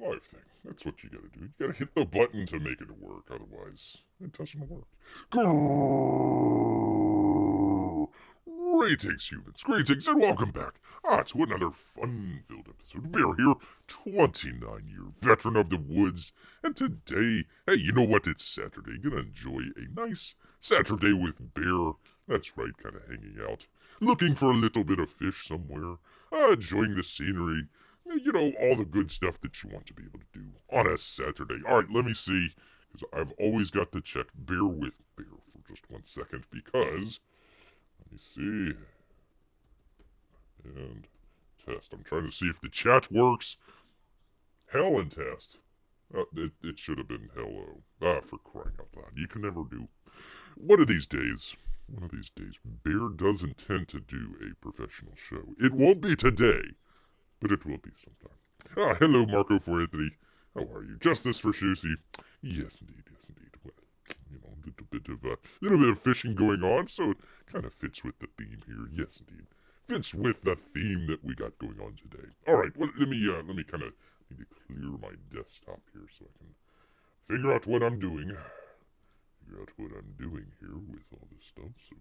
live thing. That's what you gotta do. You gotta hit the button to make it work, otherwise it doesn't work. Grrrrr! Greetings, humans. Greetings, and welcome back to another fun-filled episode. Bear here, 29-year veteran of the woods, and today, hey, you know what? It's Saturday. Gonna enjoy a nice Saturday with Bear. That's right, kind of hanging out, looking for a little bit of fish somewhere, enjoying the scenery. You know, all the good stuff that you want to be able to do on a Saturday. Alright, let me see, because I've always got to check. Bear with Bear for just 1 second, because, let me see, and test. I'm trying to see if the chat works. Hell and test. It should have been hello. For crying out loud. You can never do. One of these days, Bear does intend to do a professional show. It won't be today, but it will be sometime. Hello, Marco for Anthony. How are you? Justice for Shusi. Yes, indeed. Well, you know, a little bit of fishing going on, so it kind of fits with the theme here. Yes, indeed, fits with the theme that we got going on today. All right. Well, let me kind of need to clear my desktop here so I can figure out what I'm doing. Here with all this stuff. So,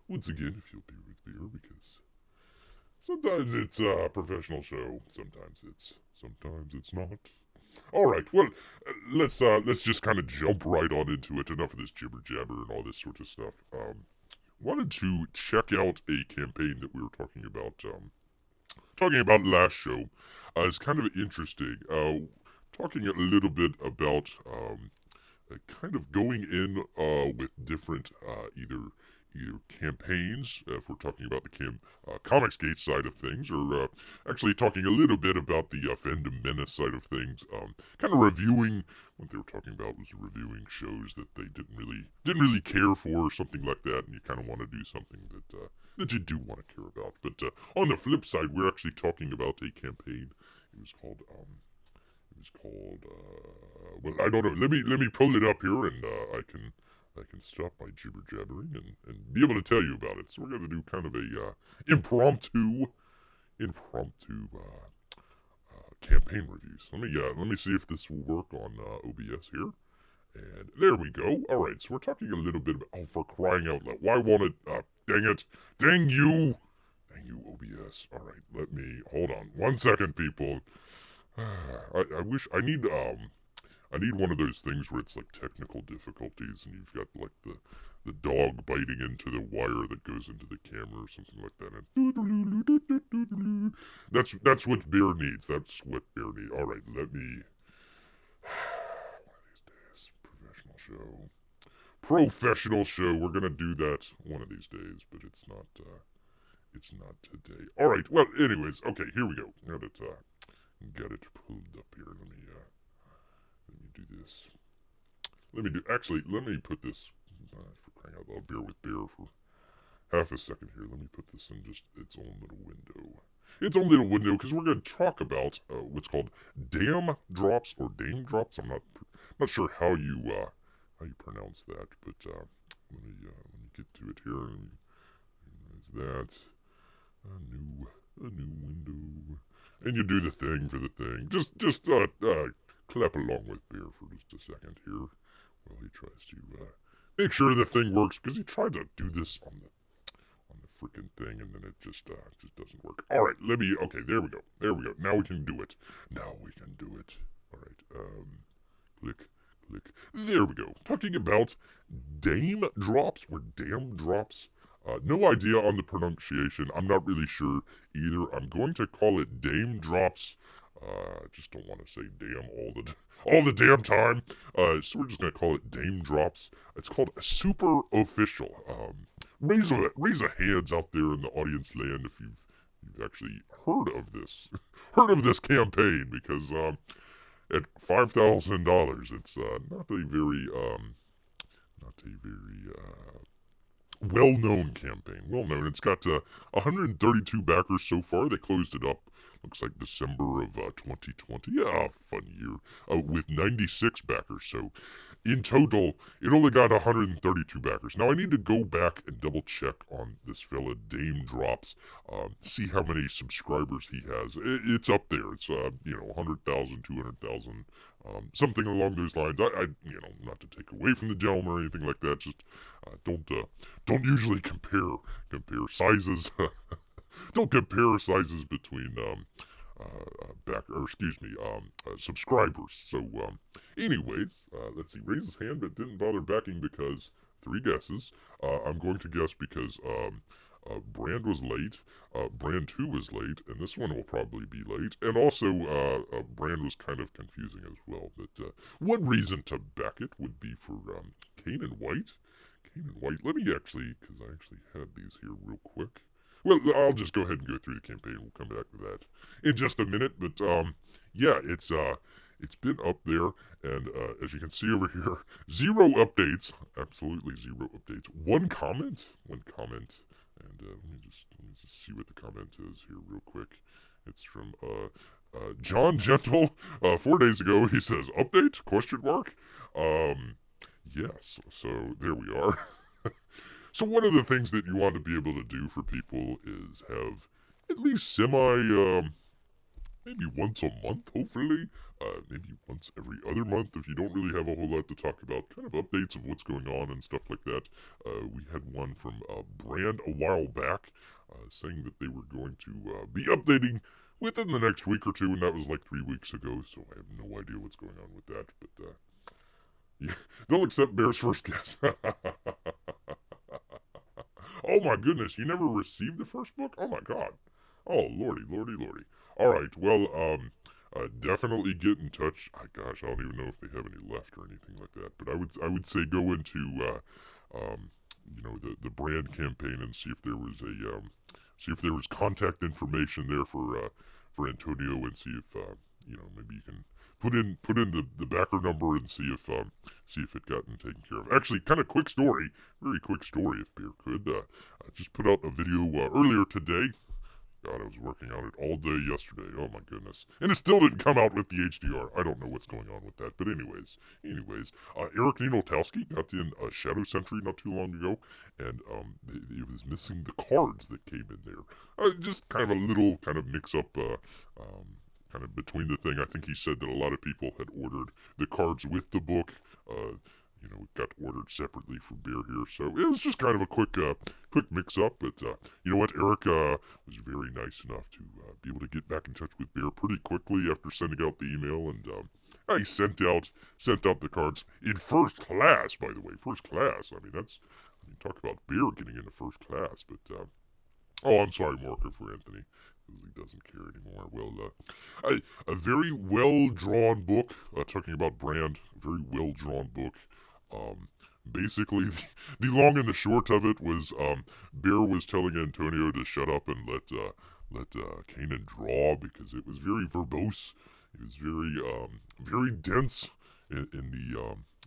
once again, if you'll be with Beer, because sometimes it's a professional show. Sometimes it's not. All right. Well, let's just kind of jump right on into it. Enough of this jibber jabber and all this sort of stuff. Wanted to check out a campaign that we were talking about. Talking about last show. It's kind of interesting. Talking a little bit about kind of going in with different either campaigns, if we're talking about the Comicsgate side of things, or actually talking a little bit about the Fandom Menace side of things. Kind of reviewing what they were talking about was reviewing shows that they didn't really care for, or something like that, and you kind of want to do something that you do want to care about. But on the flip side, we're actually talking about a campaign. It was called well, I don't know. Let me pull it up here, and I can stop my jibber jabbering and be able to tell you about it. So we're gonna do kind of a impromptu campaign review. So let me see if this will work on OBS here. And there we go. All right, so we're talking a little bit about, oh, for crying out loud, why won't it? Dang you, OBS. All right, let me hold on 1 second, people. I wish I need one of those things where it's like technical difficulties and you've got like the dog biting into the wire that goes into the camera or something like that. And that's what Bear needs. That's what Bear needs. All right, let me. One of these days, professional show. We're gonna do that one of these days, but it's not today. All right. Well, anyways, okay. Here we go. Got it pulled up here. Let me do this. Let me put this, for crying out loud, Bear with Bear for half a second here. Let me put this in just its own little window. Because we're going to talk about what's called Daym Drops, or Daym Drops. I'm not sure how you pronounce that, but let me get to it here. There's that. A new window. And you do the thing for the thing. Just clap along with Bear for just a second here while he tries to make sure the thing works, because he tried to do this on the freaking thing and then it just doesn't work. All right, okay, there we go. Now we can do it. All right, click. There we go. Talking about Daym Drops, or Daym Drops. No idea on the pronunciation. I'm not really sure either. I'm going to call it Daym Drops. I just don't want to say damn all the damn time. So we're just gonna call it Daym Drops. It's called Super Official. Raise a hands out there in the audience land if you've actually heard of this campaign, because at $5,000, it's not a very well-known campaign. It's got 132 backers so far. They closed it up, looks like December of 2020. Yeah, fun year. With 96 backers. So in total, it only got 132 backers. Now I need to go back and double check on this fella Daym Drops, see how many subscribers he has. It's up there. It's 100,000, 200,000, something along those lines. Not to take away from the gentleman or anything like that. Just don't usually compare sizes. Don't compare sizes between subscribers. So, anyways, let's see. Raised his hand but didn't bother backing because 3 guesses. I'm going to guess because Brand was late, Brand 2 was late, and this one will probably be late. And also, Brand was kind of confusing as well. But one reason to back it would be for Kane and White. Kane and White. Let me actually, because I actually had these here real quick. Well, I'll just go ahead and go through the campaign. We'll come back to that in just a minute. But yeah, it's been up there, and as you can see over here, 0 updates. Absolutely 0 updates. One comment, and let me just see what the comment is here real quick. It's from John Gentle. 4 days ago, he says update ? Yes. So there we are. So one of the things that you want to be able to do for people is have at least maybe once a month, hopefully, maybe once every other month if you don't really have a whole lot to talk about, kind of updates of what's going on and stuff like that. We had one from Brand a while back saying that they were going to be updating within the next week or two, and that was like 3 weeks ago, so I have no idea what's going on with that, but yeah, they'll accept Bear's first guess. Oh my goodness, you never received the first book? Oh my god. Oh lordy. Alright, well, definitely get in touch. Gosh, I don't even know if they have any left or anything like that. But I would say go into the brand campaign and see if there was contact information there for Antonio, and see if maybe you can put in the backer number and see if it gotten taken care of. Actually, kind of quick story, very quick story, if Bear could. I just put out a video earlier today. God, I was working on it all day yesterday. Oh my goodness, and it still didn't come out with the HDR. I don't know what's going on with that, but anyways, Eric Ninotowski got in Shadow Sentry not too long ago, and it was missing the cards that came in there. Just kind of a little kind of mix up. Kind of between the thing. I think he said that a lot of people had ordered the cards with the book. It got ordered separately for Bear here, so it was just kind of a quick mix-up. But you know what, Eric was very nice enough to be able to get back in touch with Bear pretty quickly after sending out the email, and he sent out the cards in first class. By the way, first class. I mean, talk about Bear getting into first class. But oh, I'm sorry, Marco, for Anthony. He doesn't care anymore. Well, a very well-drawn book, talking about Brand, a very well-drawn book. Basically, the long and the short of it was, Bear was telling Antonio to shut up and let Kanan draw, because it was very verbose. It was very dense in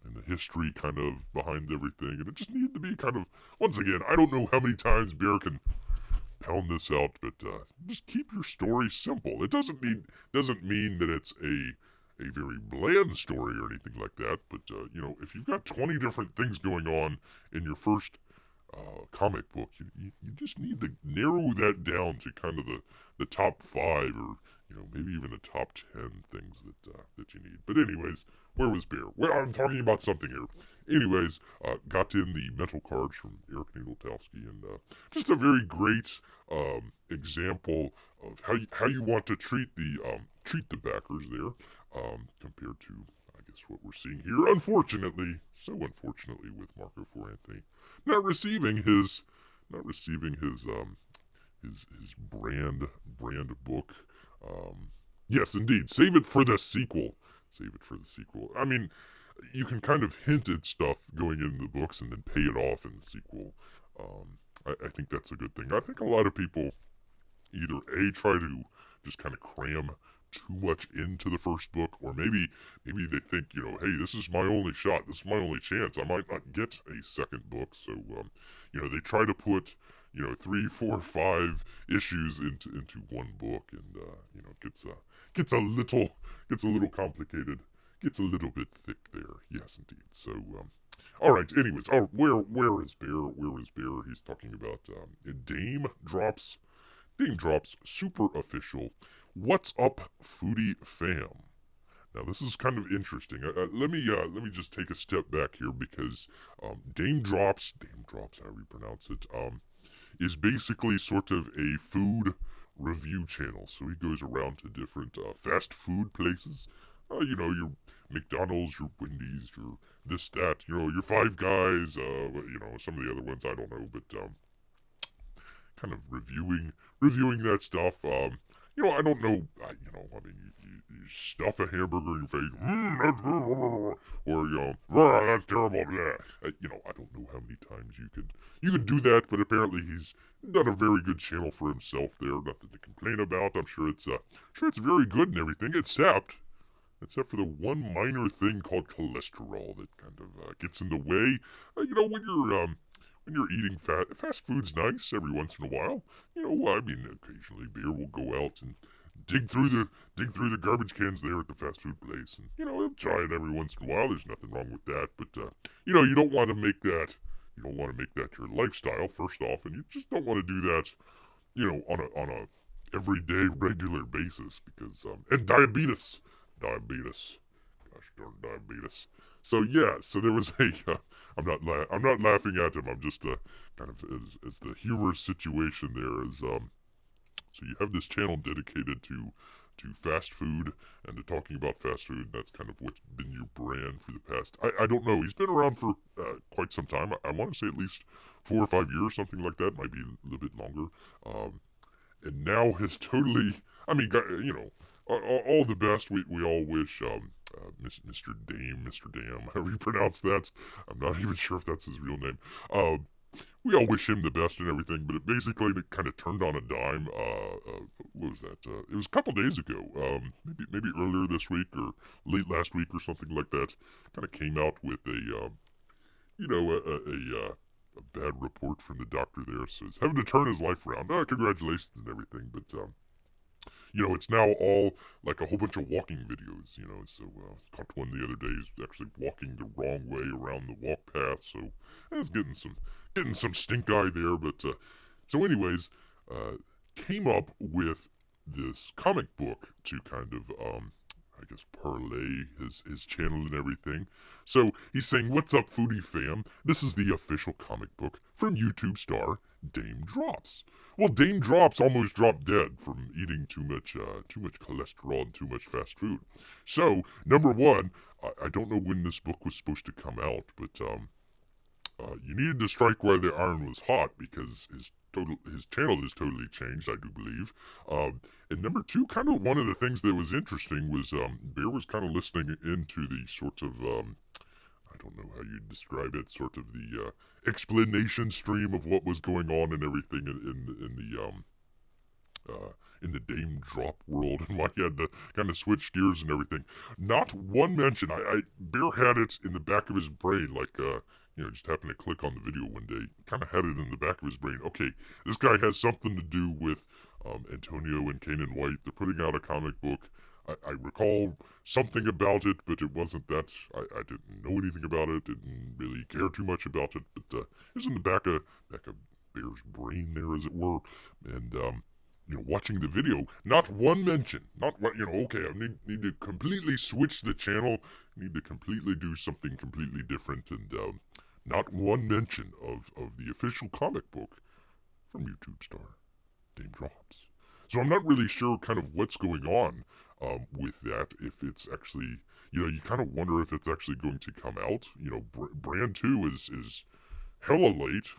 the history kind of behind everything, and it just needed to be kind of, once again, I don't know how many times Bear can pound this out, but just keep your story simple. It doesn't mean that it's a very bland story or anything like that, but if you've got 20 different things going on in your first comic book, you just need to narrow that down to kind of the top 5, or maybe even the top 10 things that you need. But anyways, where was Bear? Well, I'm talking about something here. Anyways, got in the mental cards from Eric Ninotowski, and just a very great example of how you want to treat the backers there, compared to, I guess, what we're seeing here. Unfortunately with Marco for Anthony not receiving his brand book. Yes, indeed. Save it for the sequel. I mean, you can kind of hint at stuff going in the books and then pay it off in the sequel. I think that's a good thing. I think a lot of people either try to just kind of cram too much into the first book, or maybe they think, hey, this is my only shot, this is my only chance, I might not get a second book, so they try to put three, four, five issues into one book, and gets a little complicated, gets a little bit thick there. Yes, indeed. So, all right. Anyways, where is Bear? Where is Bear? He's talking about Daym Drops. Daym Drops super official. What's up, foodie fam? Now this is kind of interesting. Let me just take a step back here because Daym Drops, however you pronounce it, is basically sort of a food review channel. So he goes around to different fast food places. Your McDonald's, your Wendy's, your this, that, your Five Guys, some of the other ones I don't know, but kind of reviewing that stuff. I don't know. I mean, you stuff a hamburger in your face, that's good, or that's terrible. Blah. I don't know how many times you could do that, but apparently he's done a very good channel for himself there. Nothing to complain about. I'm sure it's very good and everything, except for the one minor thing called cholesterol that kind of gets in the way. When you're eating fast food's nice every once in a while. I mean, occasionally Bear will go out and dig through the garbage cans there at the fast food place, and he'll try it every once in a while. There's nothing wrong with that, but you don't want to make that your lifestyle first off, and you just don't want to do that on a everyday regular basis because and diabetes, gosh darn diabetes. So yeah, so there was a. I'm not laughing at him. I'm just kind of as the humorous situation there is. So you have this channel dedicated to fast food and to talking about fast food. That's kind of what's been your brand for the past. I don't know. He's been around for quite some time. I want to say at least 4 or 5 years, something like that. Might be a little bit longer. And now has totally. I mean, all the best. We all wish Mr. Daym, however you pronounce that. I'm not even sure if that's his real name. We all wish him the best and everything, but it basically kind of turned on a dime. What was that? It was a couple days ago. Maybe earlier this week or late last week or something like that. Kind of came out with a bad report from the doctor there. Says having to turn his life around. Congratulations and everything, but it's now all like a whole bunch of walking videos, So caught one the other day. He's actually walking the wrong way around the walk path, so it's getting some stink eye there. But so, anyways, came up with this comic book to kind of I guess parlay his channel and everything. So he's saying, "What's up, foodie fam? This is the official comic book from YouTube star Daym Drops." Well, Daym Drops almost dropped dead from eating too much cholesterol and too much fast food. So, number one, I don't know when this book was supposed to come out, but you needed to strike while the iron was hot because his channel has totally changed, I do believe. And number two, kind of one of the things that was interesting was Bear was kind of listening into the sort of I don't know how you'd describe it, sort of the explanation stream of what was going on and everything in the Daym Drop world, and why he had to kind of switch gears and everything. Not one mention. Bear had it in the back of his brain, like just happened to click on the video one day. Kind of had it in the back of his brain. Okay, this guy has something to do with Antonio and Kanan White. They're putting out a comic book. I recall something about it, but it wasn't that. I didn't know anything about it. Didn't really care too much about it. But it was in the back of Bear's brain there, as it were. And watching the video, not one mention. Not what okay. I need to completely switch the channel. Need to completely do something completely different. And not one mention of the official comic book from YouTube star Daym Drops. So I'm not really sure kind of what's going on with that. If it's actually, you kind of wonder if it's actually going to come out. Brand 2 is hella late.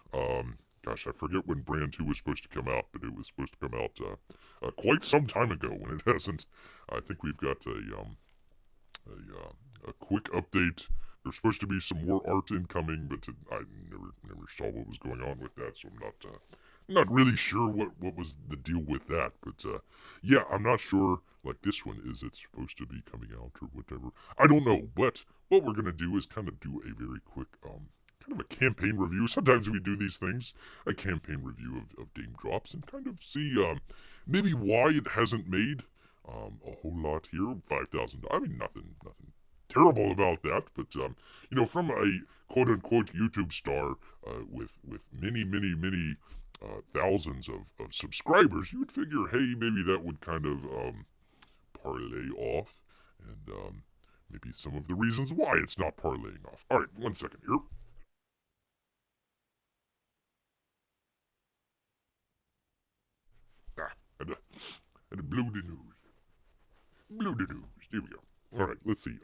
Gosh, I forget when Brand 2 was supposed to come out, but it was supposed to come out quite some time ago, when it hasn't. I think we've got a quick update. There's supposed to be some more art incoming, but I never saw what was going on with that, so I'm not really sure what was the deal with that. But yeah, I'm not sure. Like this one, is it supposed to be coming out or whatever? I don't know. But what we're gonna do is kind of do a very quick kind of a campaign review. Sometimes we do these things, a campaign review of Daym Drops, and kind of see maybe why it hasn't made a whole lot here. 5,000. I mean, nothing terrible about that, but from a quote unquote YouTube star with many thousands of subscribers, you would figure, hey, maybe that would kind of parlay off, and maybe some of the reasons why it's not parlaying off. All right, 1 second here. Ah, had to blow the news. Blow the news. Here we go. All right, let's see.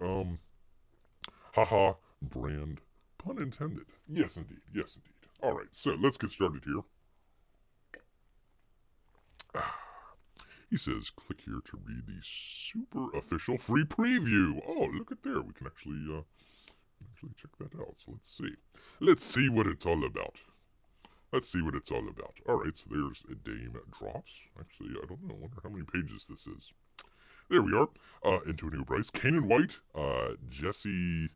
Haha, brand, pun intended. Yes, indeed. Yes, indeed. All right, so let's get started here. He says, click here to read the super official free preview. Oh, look at there. We can actually check that out. So let's see. Let's see what it's all about. Let's see what it's all about. All right, so there's a Daym Drops. Actually, I don't know. I wonder how many pages this is. There we are. Antonio Bryce, Kanan White, Jesse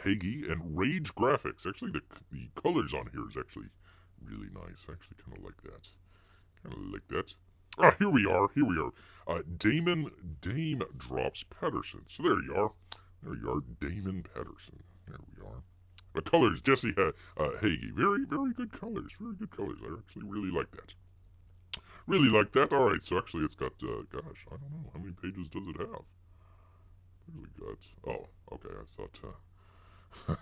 Hagee, and Rage Graphics. Actually, the colors on here is actually really nice. I actually kind of like that. Kind of like that. Ah, here we are. Here we are. Daym Drops Patterson. So there you are. There you are. Damon Patterson. There we are. The colors, Jesse Hagee. Very, very good colors. Very good colors. I actually really like that. Really like that. All right, so actually it's got, gosh, I don't know. How many pages does it have? Really good. Oh, okay. I thought, I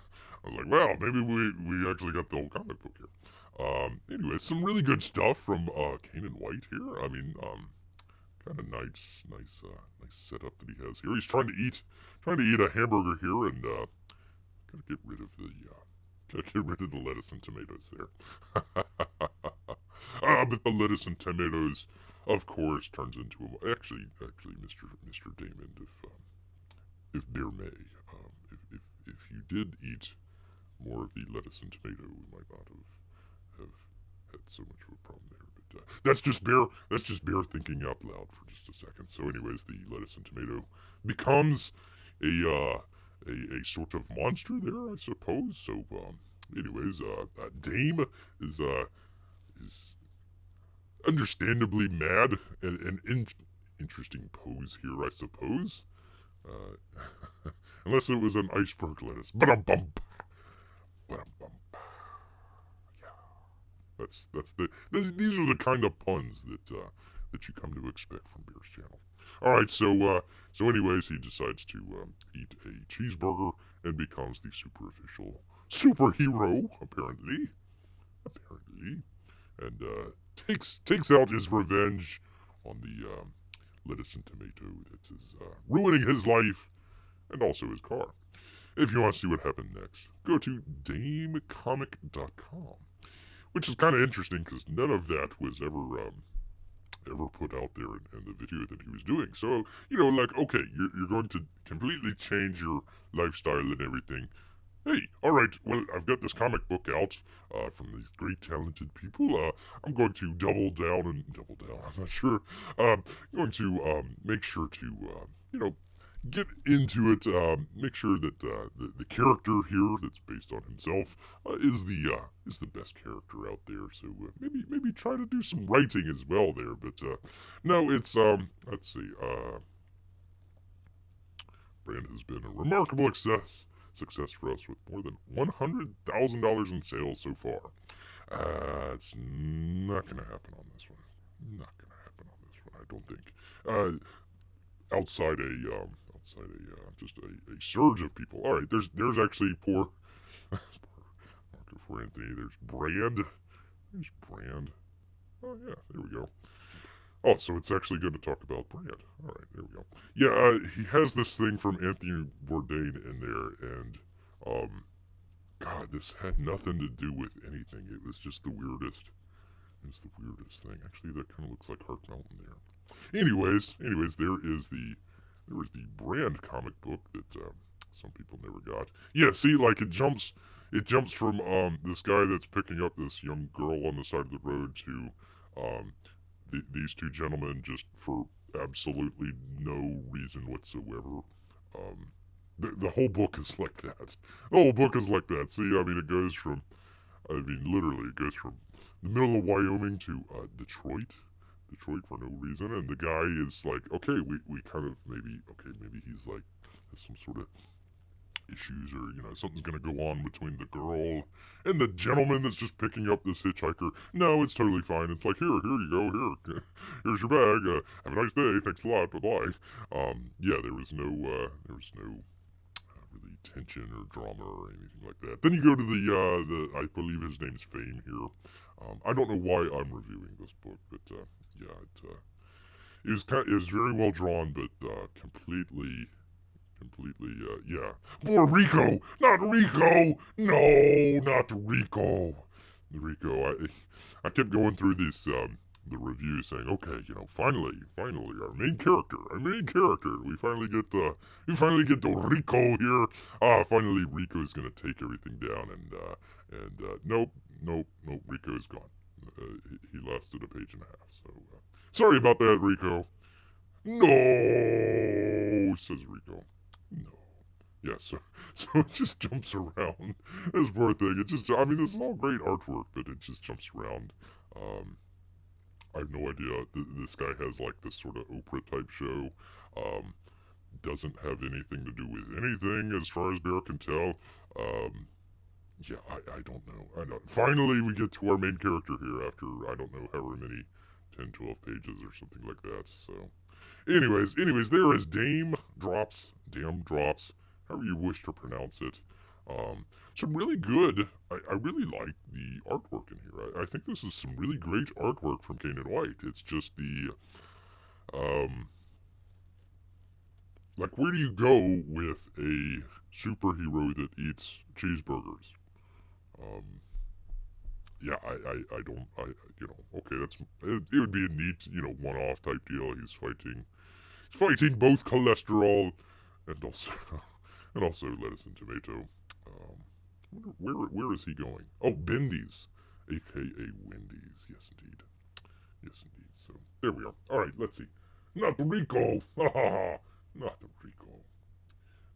was like, well, maybe we actually got the whole comic book here. Anyway, some really good stuff from Kanan White here. I mean, kind of nice setup that he has here. He's trying to eat a hamburger here, and gotta get rid of the lettuce and tomatoes there. But the lettuce and tomatoes, of course, turns into actually, Mr. Damon, if bear may, if you did eat more of the lettuce and tomato, we might not have had so much of a problem there. But that's just bear thinking out loud for just a second. So, anyways, the lettuce and tomato becomes a sort of monster there, I suppose. So, anyways, Daym is understandably mad and interesting pose here, I suppose. Unless it was an iceberg lettuce. Ba-dum-bump. Ba-dum-bump. Yeah. These are the kind of puns that you come to expect from Bear's channel. All right, so anyways, he decides to eat a cheeseburger and becomes the super official superhero, apparently, and takes out his revenge on the lettuce and tomato that is ruining his life and also his car. If you want to see what happened next, go to damecomic.com, which is kind of interesting because none of that was ever put out there in the video that he was doing. So, like, okay, you're going to completely change your lifestyle and everything. Hey, alright, well, I've got this comic book out from these great talented people. I'm going to double down, I'm not sure. Going to make sure to, get into it. Make sure that the character here that's based on himself is the best character out there. So maybe try to do some writing as well there. But no, it's let's see. Brand has been a remarkable success for us with more than $100,000 in sales so far. It's not going to happen on this one. Not going to happen on this one, I don't think. Outside just a surge of people. All right, there's actually poor Marco for Anthony. There's Brand. There's Brand. Oh yeah, there we go. Oh, so it's actually going to talk about Brand. All right, there we go. Yeah, he has this thing from Anthony Bourdain in there, and God, this had nothing to do with anything. It was just the weirdest. It was the weirdest thing. Actually, that kind of looks like Heart Mountain there. Anyways, there was the Brand comic book that some people never got. Yeah, see, like it jumps from this guy that's picking up this young girl on the side of the road to these two gentlemen just for absolutely no reason whatsoever The whole book is like that. The whole book is like that. See, I mean, it goes from, I mean, literally, it goes from the middle of Wyoming to Detroit. Detroit for no reason. And the guy is like, okay, we kind of maybe he's like, has some sort of issues or, something's going to go on between the girl and the gentleman that's just picking up this hitchhiker. No, it's totally fine. It's like, here you go, here's your bag. Have a nice day. Thanks a lot. Bye-bye. Yeah, there was no really tension or drama or anything like that. Then you go to the I believe his name's Fame here. I don't know why I'm reviewing this book, but yeah, it was very well drawn, but completely, yeah. Poor Rico, not Rico, no, not Rico, Rico. I kept going through this the review saying, okay, finally, our main character. We finally get to Rico here. Finally Rico's gonna take everything down, and nope, Rico's gone. He lasted a page and a half. So sorry about that, Rico. No, says Rico. No. Yeah, so it just jumps around. This poor thing. This is all great artwork, but it just jumps around. I have no idea. This guy has like this sort of Oprah type show. Doesn't have anything to do with anything as far as Bear can tell. Yeah, I don't know. Finally, we get to our main character here after, I don't know, however many 10, 12 pages or something like that. So, anyways, there is Daym Drops, however you wish to pronounce it. Some really good, I really like the artwork in here. I think this is some really great artwork from Kane and White. It's just like, where do you go with a superhero that eats cheeseburgers? Yeah, I don't, okay, it would be a neat, one-off type deal. He's fighting both cholesterol and also, lettuce and tomato. Where is he going? Oh, Bendy's, aka Wendy's. Yes, indeed. So, there we are. Alright, let's see. Not the Rico! Not the Rico.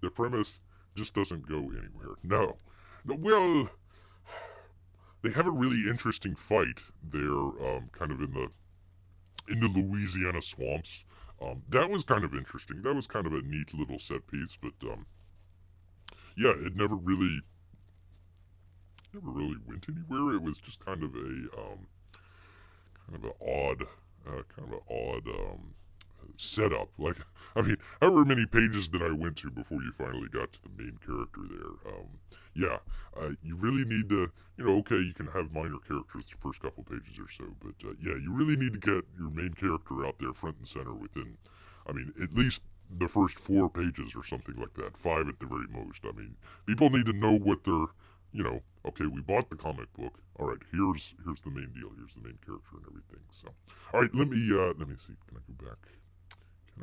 The premise just doesn't go anywhere. No. Well, they have a really interesting fight there, kind of in the Louisiana swamps. That was kind of interesting. That was kind of a neat little set piece, but yeah, it never really went anywhere. It was just kind of an odd setup. Like, however many pages that I went to before you finally got to the main character there. Yeah, you really need to, okay, you can have minor characters the first couple pages or so, but yeah, you really need to get your main character out there front and center within, at least the first 4 pages or something like that, 5 at the very most. People need to know what they're, okay, we bought the comic book. All right, here's the main deal. Here's the main character and everything. So, all right, let me see. Can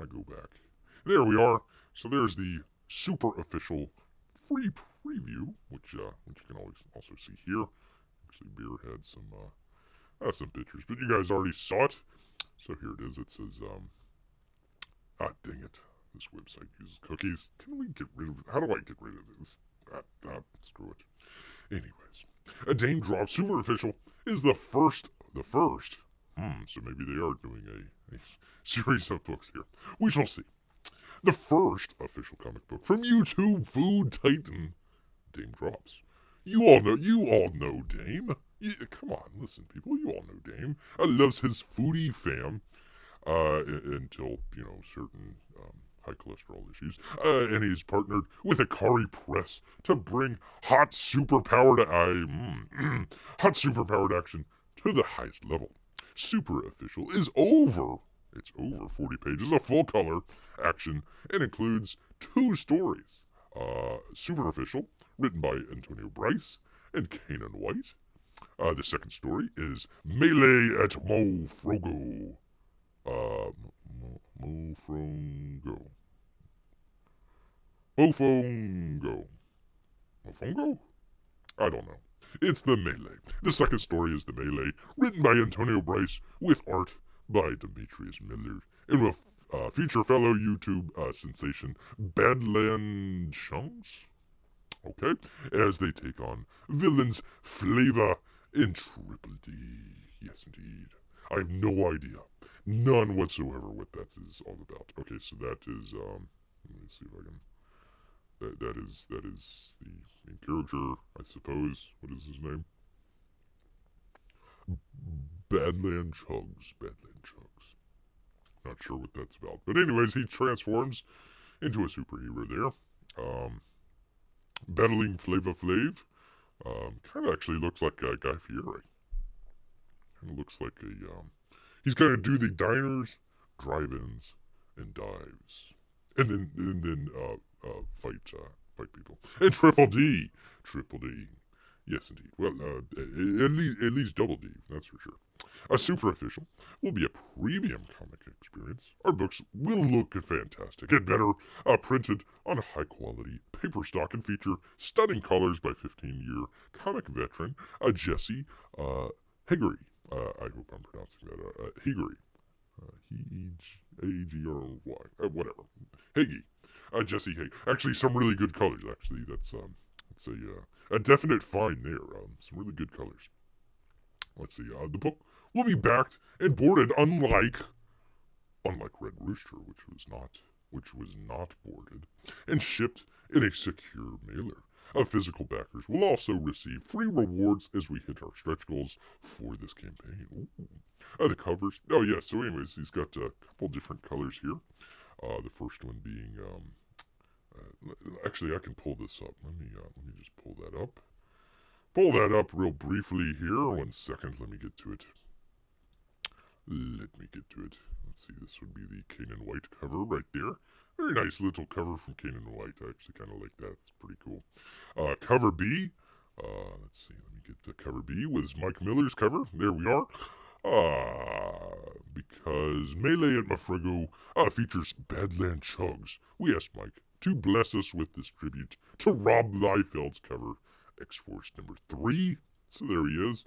I go back? There we are. So there's the super official free preview, which you can always also see here. Actually, Beer had some pictures, but you guys already saw it. So here it is. It says, dang it. This website uses cookies. Can we get rid of it? How do I get rid of this? Screw it. Anyways, a Daym Drops super official is the first. So maybe they are doing a series of books here. We shall see. The first official comic book from YouTube food titan, Daym Drops. You all know Daym. Come on, listen, people. You all know Daym. Loves his foodie fam. Until certain high cholesterol issues, and he's partnered with Akari Press to bring hot superpowered action to the highest level. Super Official is over. It's over 40 pages of full color action and includes 2 stories. Super Official, written by Antonio Bryce and Kanan White. The second story is Melee at Mofrogo. Mofongo? I don't know. It's the Melee. The second story is the Melee, written by Antonio Bryce, with art by Demetrius Miller, and with feature fellow YouTube sensation Badland Chunks, okay, as they take on villains Flavor and Triple D. Yes, indeed. I have no idea, none whatsoever, what that is all about. Okay, so that is let me see if I can. That is the main character, I suppose. What is his name? Badland Chugs. Badland Chugs. Not sure what that's about. But anyways, he transforms into a superhero there. Battling Flava Flav. Kind of actually looks like Guy Fieri. Kind of looks like a. He's going to do the diners, drive-ins, and dives, and then fight people. And Triple D. Triple D. Yes, indeed. Well, at least Double D. That's for sure. A super official will be a premium comic experience. Our books will look fantastic and better, printed on high quality paper stock and feature stunning colors by 15-year comic veteran Jesse Heggery. I hope I'm pronouncing that. Heggery. H-A-G-R-Y. Whatever. Hagee. Jesse Hagee. Actually, some really good colors. Actually, that's a definite find there. Some really good colors. Let's see. The book will be backed and boarded, unlike Red Rooster, which was not boarded, and shipped in a secure mailer. Physical backers will also receive free rewards as we hit our stretch goals for this campaign. The covers. Oh yeah. So anyways, he's got a couple different colors here. The first one being. Actually, I can pull this up. Let me just pull that up. Pull that up real briefly here. 1 second. Let me get to it. Let's see. This would be the Kanan White cover right there. Very nice little cover from Kanan White. I actually kind of like that. It's pretty cool. Cover B. Let's see. Let me get the cover B. Was Mike Miller's cover. There we are. Because Melee at Mafrego features Badland Chugs. We asked Mike to bless us with this tribute to Rob Liefeld's cover, X-Force number 3. So there he is.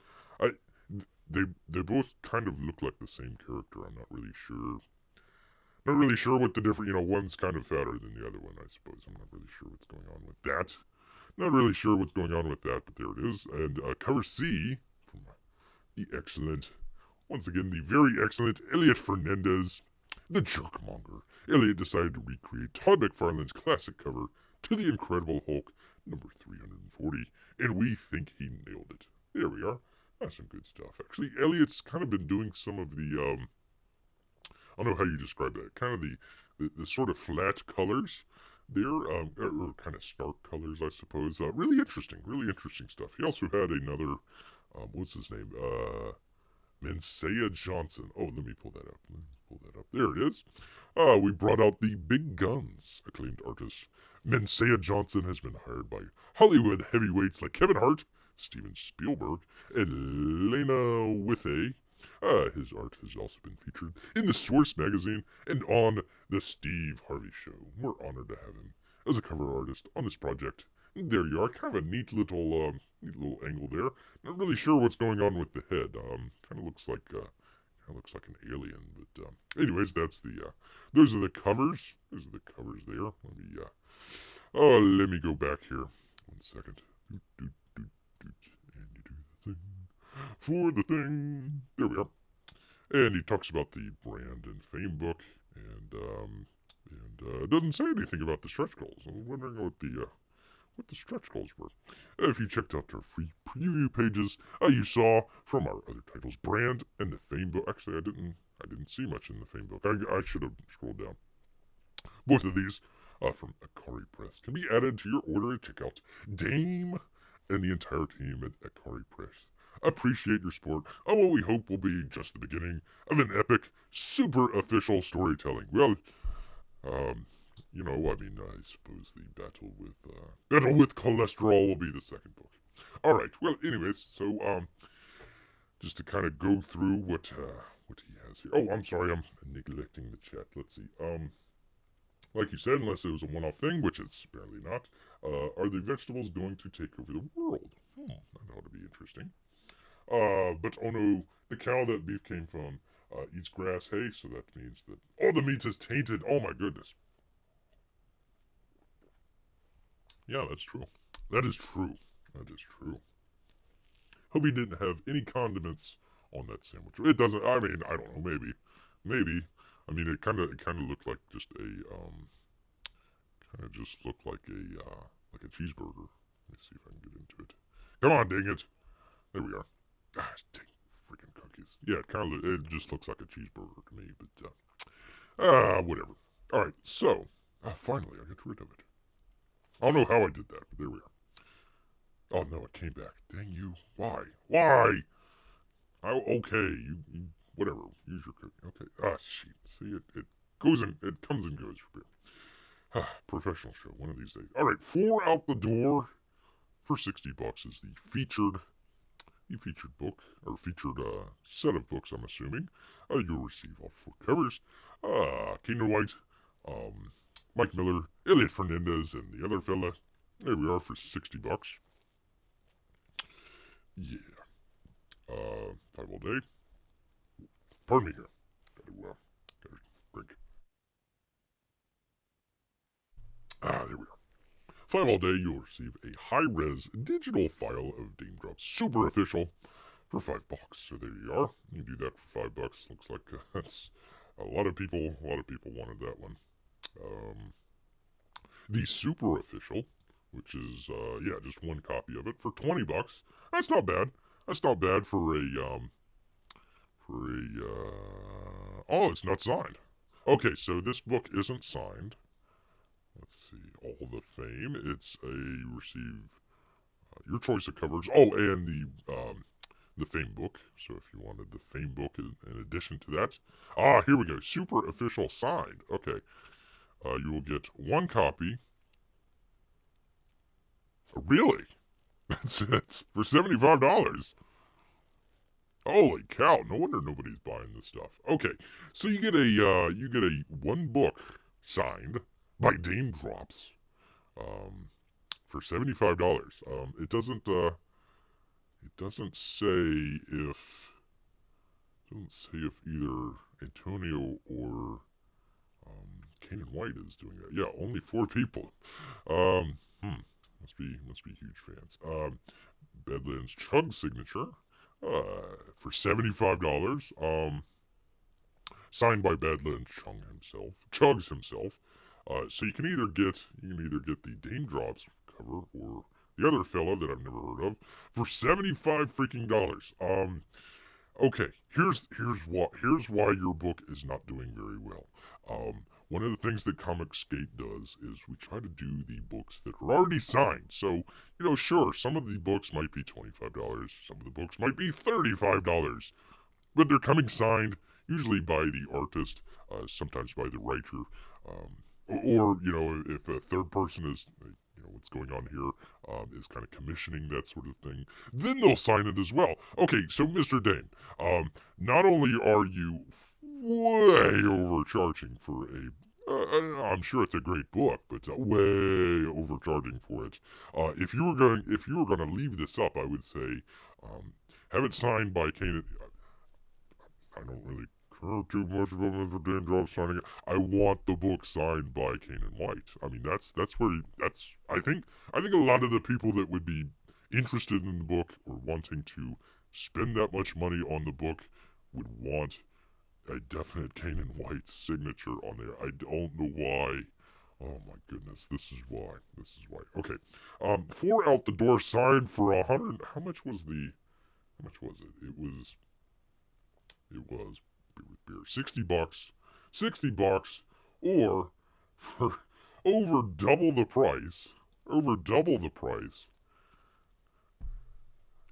They both kind of look like the same character. I'm not really sure. Not really sure what the difference. One's kind of fatter than the other one, I suppose. I'm not really sure what's going on with that. Not really sure what's going on with that, but there it is. And cover C from the excellent, once again, the very excellent Elliot Fernandez, the Jerkmonger. Elliot decided to recreate Todd McFarlane's classic cover to the Incredible Hulk number 340, and we think he nailed it. There we are. That's some good stuff. Actually, Elliot's kind of been doing some of the, I don't know how you describe that, kind of the sort of flat colors there, or kind of stark colors, I suppose. Really interesting stuff. He also had another, what's his name? Mensaya Johnson. Oh, let me pull that up. There it is. We brought out the big guns, acclaimed artist. Mensaya Johnson has been hired by Hollywood heavyweights like Kevin Hart, Steven Spielberg, and Lena Withe. His art has also been featured in the Source magazine and on the Steve Harvey Show. We're honored to have him as a cover artist on this project. And there you are, kind of a neat little angle there. Not really sure what's going on with the head. Kind of looks like an alien. But anyways, that's the those are the covers. Those are the covers there. Let me go back here. 1 second. And you do the thing for the thing. There we are. And he talks about the brand and fame book, and doesn't say anything about the stretch goals. I'm wondering what the stretch goals were. If you checked out our free preview pages, you saw from our other titles, brand and the fame book. Actually, I didn't see much in the fame book. I should have scrolled down. Both of these from Akari Press can be added to your order at checkout. Daym and the entire team at Akari Press appreciate your support on what we hope will be just the beginning of an epic, super official storytelling. Well, I suppose the battle with cholesterol will be the second book. All right. Well, anyways, so just to kind of go through what he has here. Oh, I'm sorry, I'm neglecting the chat. Let's see. Like you said, unless it was a one-off thing, which it's apparently not, are the vegetables going to take over the world? That ought to be interesting. But oh no, the cow that beef came from eats grass hay, so that means that all the meat is tainted. Oh my goodness. Yeah, that's true. That is true. That is true. Hope he didn't have any condiments on that sandwich. It doesn't. I mean, I don't know. Maybe. I mean, it kind of looked like just a kind of just looked like a cheeseburger. Let me see if I can get into it. Come on, dang it! There we are. Ah, dang freaking cookies. Yeah, it just looks like a cheeseburger to me, but whatever. All right, so finally I got rid of it. I don't know how I did that, but there we are. Oh no, it came back. Dang you! Why? Why? Okay, you whatever. Use your cookie. Okay. Ah, shit. See, it goes in. It comes and goes for beer. Professional show. One of these days. All right, 4 out the door for $60 is the featured book or featured set of books. I'm assuming you'll receive all 4 covers. Keenan White, Mike Miller, Elliot Fernandez, and the other fella. There we are for $60. Yeah. 5 all day. Pardon me here. Gotta drink. There we are. 5 all day, you'll receive a high-res digital file of Daym Drops Super Official for $5. So there you are. You can do that for $5. Looks like that's a lot of people. A lot of people wanted that one. The Super Official, which is just one copy of it for $20. That's not bad. That's not bad for a oh, it's not signed. Okay, so this book isn't signed. Let's see, all the fame. It's a receive your choice of covers. Oh, and the fame book. So if you wanted the fame book in addition to that, here we go. Super official signed. Okay, you will get one copy. Really? That's it for $75. Holy cow! No wonder nobody's buying this stuff. Okay, so you get a one book signed by Daym Drops, for $75. It doesn't say if either Antonio or Kanan White is doing that. Yeah, only 4 people. Must be huge fans. Bedland's Chug signature for $75. Signed by Bedland Chugs himself. So you can either get the Daym Drops cover or the other fella that I've never heard of for $75 freaking. Okay, here's why your book is not doing very well. One of the things that Comicsgate does is we try to do the books that are already signed. So, sure, some of the books might be $25, some of the books might be $35, but they're coming signed, usually by the artist, sometimes by the writer, or if a third person is, what's going on here, is kind of commissioning that sort of thing, then they'll sign it as well. Okay, so Mr. Daym, not only are you way overcharging for I'm sure it's a great book, but way overcharging for it. If you were going to leave this up, I would say have it signed by Kanan. I don't really care too much about Mr. Daym Drops signing it. I want the book signed by Kanan White. I mean, that's where I think a lot of the people that would be interested in the book or wanting to spend that much money on the book would want a definite Kanan White signature on there. I don't know why. Oh my goodness, this is why. Okay, 4 out the door signed for 100. How much was it? It was beer. $60. $60, or for over double the price.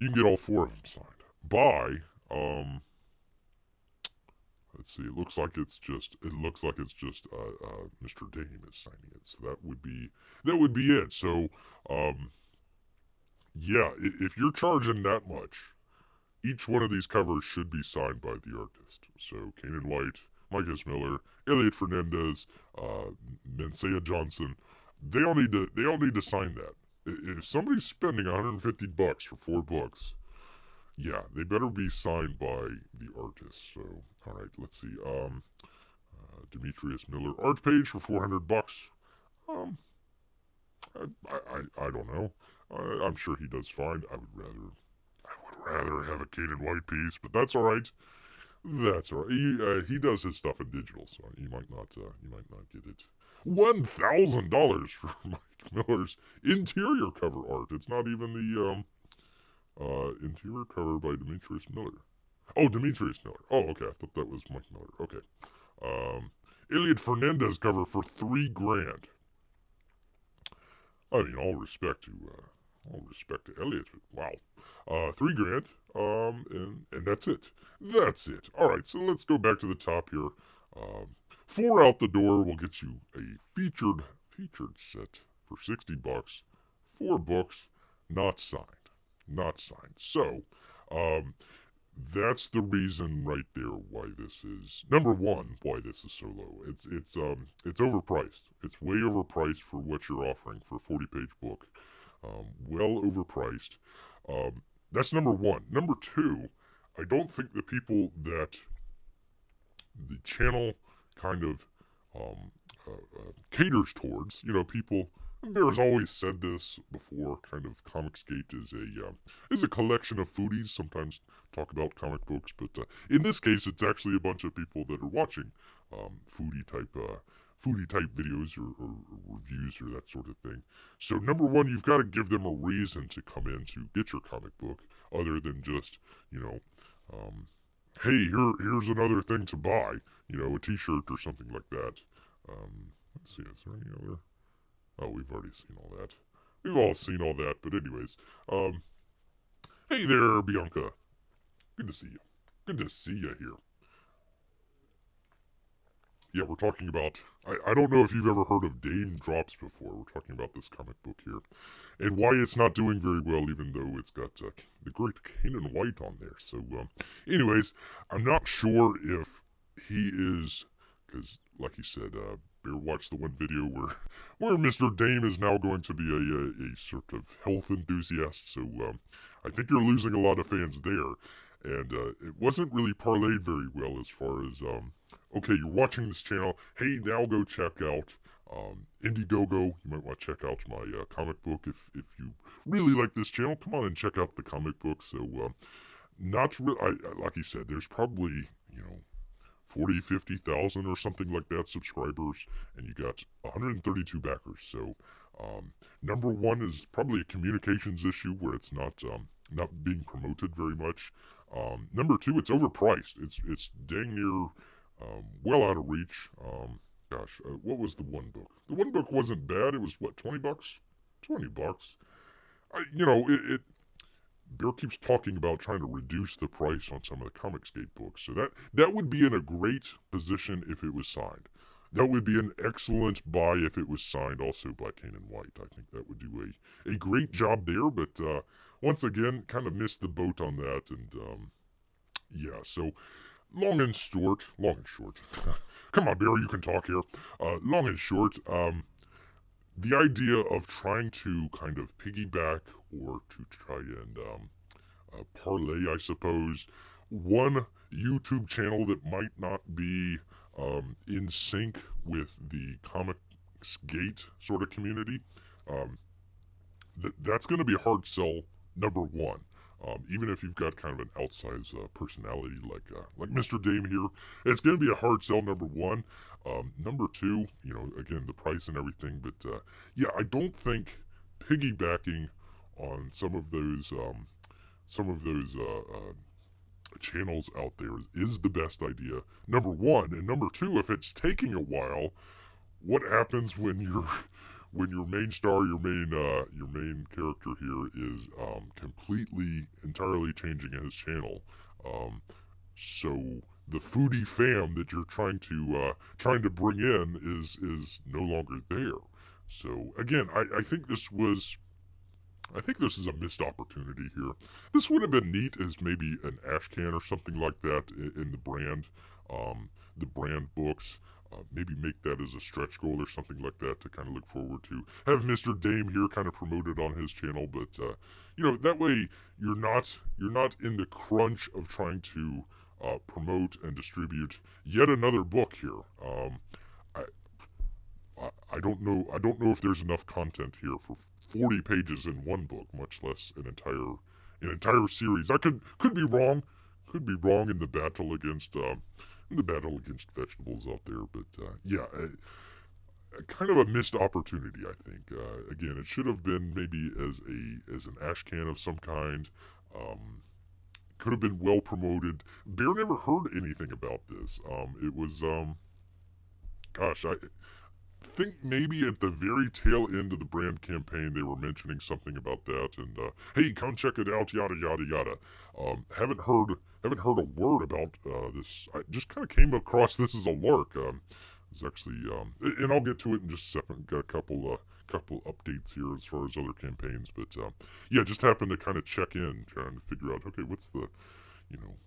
You can get all 4 of them signed by let's see. It looks like it's just Mr. Daym is signing it. So that would be it. So yeah, if you're charging that much, each one of these covers should be signed by the artist. So Kanan White, Mike Miller, Elliot Fernandez, Mensea Johnson, they all need to sign that. If somebody's spending $150 for 4 books, Yeah, they better be signed by the artist. So, all right, let's see. Demetrius Miller art page for $400. Um, I don't know. I'm sure he does fine. I would rather have a Kane and White piece, but that's all right. That's all right. He does his stuff in digital, so you might not get it. $1,000 for Mike Miller's interior cover art. It's not even the interior cover by Demetrius Miller. Oh, Demetrius Miller. Oh, okay. I thought that was Mike Miller. Okay. Elliot Fernandez cover for $3,000. I mean, all respect to Elliot. Wow. $3,000. And that's it. That's it. All right. So let's go back to the top here. Four out the door will get you a featured set for $60. 4 books, not signed. Not signed. So, that's the reason right there why this is number one. Why this is so low. It's overpriced. It's way overpriced for what you're offering for a 40-page book. Well overpriced. That's number one. Number two, I don't think the people that the channel kind of caters towards, people. Bear's always said this before. Kind of, Comicsgate is a collection of foodies. Sometimes talk about comic books, but in this case, it's actually a bunch of people that are watching foodie type videos or reviews or that sort of thing. So number one, you've got to give them a reason to come in to get your comic book, other than just hey, here's another thing to buy, a T-shirt or something like that. Let's see, is there any other? Oh, we've already seen all that. We've all seen all that, but anyways, hey there, Bianca. Good to see you. Good to see you here. Yeah, we're talking about. I don't know if you've ever heard of Daym Drops before. We're talking about this comic book here, and why it's not doing very well, even though it's got the great Kanan White on there. So, anyways, I'm not sure if he is, because like you said, Bear watched the one video where Mr. Daym is now going to be a sort of health enthusiast. So, I think you're losing a lot of fans there, and it wasn't really parlayed very well as far as okay, you're watching this channel. Hey, now go check out Indiegogo. You might want to check out my comic book if you really like this channel. Come on and check out the comic book. So, not really. Like you said, there's probably 40, 50,000 or something like that subscribers, and you got 132 backers. So, number one is probably a communications issue where it's not being promoted very much. Number two, it's overpriced. It's dang near well out of reach. What was the one book? The one book wasn't bad. It was what, $20? $20. Bear keeps talking about trying to reduce the price on some of the Comicsgate books. So that would be in a great position if it was signed. That would be an excellent buy if it was signed also by Kanan White. I think that would do a great job there. But once again, kind of missed the boat on that. And yeah, so long and short. Come on, Bear, you can talk here. Long and short, the idea of trying to kind of piggyback or to try and parlay, I suppose, one YouTube channel that might not be in sync with the Comicsgate sort of community, that's going to be a hard sell, number one. Even if you've got kind of an outsized personality like Mr. Daym here, it's going to be a hard sell, number one. Number two, again, the price and everything. But yeah, I don't think piggybacking on some of those channels out there is the best idea. Number one, and number two, if it's taking a while, what happens when your main star, your main character here is completely, entirely changing his channel? So the foodie fam that you're trying to bring in is no longer there. So again, I think this is a missed opportunity here. This would have been neat as maybe an ash can or something like that in the brand books. maybe make that as a stretch goal or something like that to kind of look forward to. Have Mr. Daym here kind of promoted on his channel, but that way you're not in the crunch of trying to promote and distribute yet another book here. I, I don't know if there's enough content here for 40 pages in one book, much less an entire series. I could be wrong. Could be wrong in the battle against vegetables out there, but kind of a missed opportunity, I think. Again, it should have been maybe as an ash can of some kind. Could have been well promoted. Bear never heard anything about this. It was gosh, I think maybe at the very tail end of the brand campaign they were mentioning something about that, and hey, come check it out, yada yada yada. Haven't heard a word about this. I just kind of came across this as a lark. It's actually, and I'll get to it in just a second. Got a couple updates here as far as other campaigns, but yeah, just happened to kind of check in, trying to figure out, okay, what's the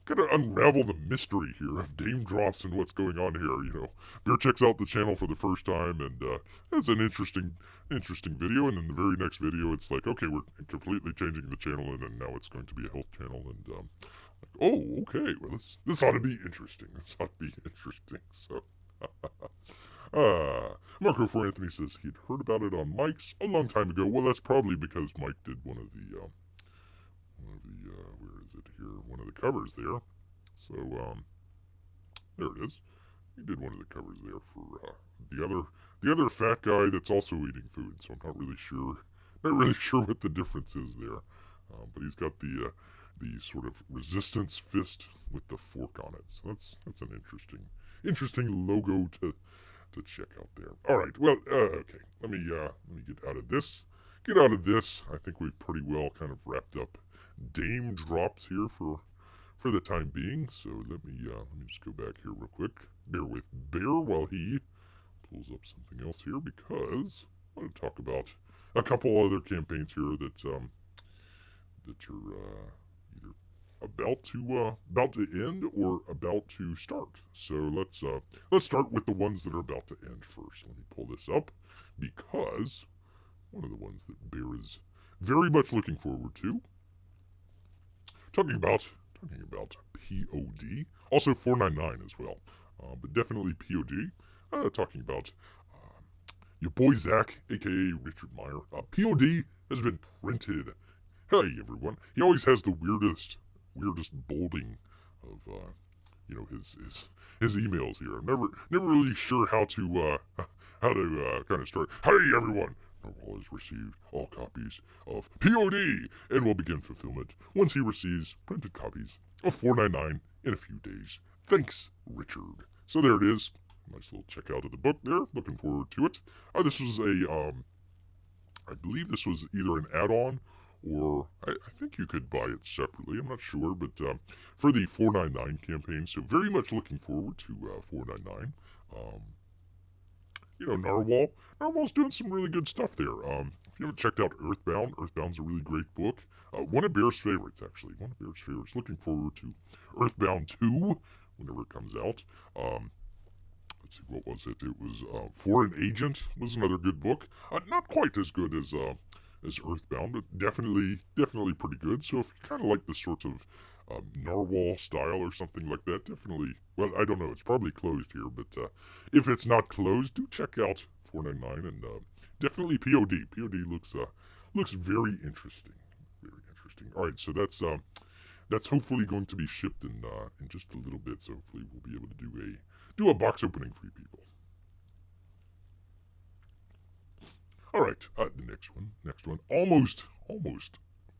kind of unravel the mystery here of Daym Drops and what's going on here. Bear checks out the channel for the first time, and it's an interesting video. And then the very next video, it's like, okay, we're completely changing the channel, and then now it's going to be a health channel. And oh, okay, well, this ought to be interesting. This ought to be interesting. So, Marco for Anthony says he'd heard about it on Mike's a long time ago. Well, that's probably because Mike did one of the where is it here? One of the covers there. So there it is. He did one of the covers there for the other fat guy that's also eating food. So I'm not really sure what the difference is there. But he's got the sort of resistance fist with the fork on it. So that's an interesting logo to check out there. All right. Well, okay. Let me get out of this. I think we've pretty well kind of wrapped up Daym Drops here for the time being. So let me just go back here real quick. Bear with Bear while he pulls up something else here, because I want to talk about a couple other campaigns here that you're either about to end or about to start. So let's start with the ones that are about to end first. Let me pull this up, because one of the ones that Bear is very much looking forward to. Talking about P.O.D. Also 499 as well, but definitely P.O.D. Talking about your boy Zach, aka Richard Meyer. P.O.D. has been printed. Hey everyone, he always has the weirdest bolding of his emails here. I'm never really sure how to kind of start. Hey everyone. Narwhal has received all copies of P.O.D. and will begin fulfillment once he receives printed copies of 499 in a few days. Thanks, Richard. So there it is. Nice little checkout of the book there. Looking forward to it. This was I believe this was either an add-on, or I think you could buy it separately. I'm not sure, but for the 499 campaign. So very much looking forward to 499. Narwhal's doing some really good stuff there. If you haven't checked out Earthbound's a really great book. One of Bear's favorites, actually. Looking forward to Earthbound 2 whenever it comes out. Let's see, what was it? It was For an Agent was another good book. Not quite as good as Earthbound, but definitely pretty good. So if you kind of like the sort of Narwhal style or something like that, definitely. Well, I don't know. It's probably closed here, but if it's not closed, do check out 499 and definitely P.O.D. P.O.D. looks very interesting. Very interesting. All right, so that's hopefully going to be shipped in just a little bit. So hopefully we'll be able to do a box opening for you people. All right, the next one, almost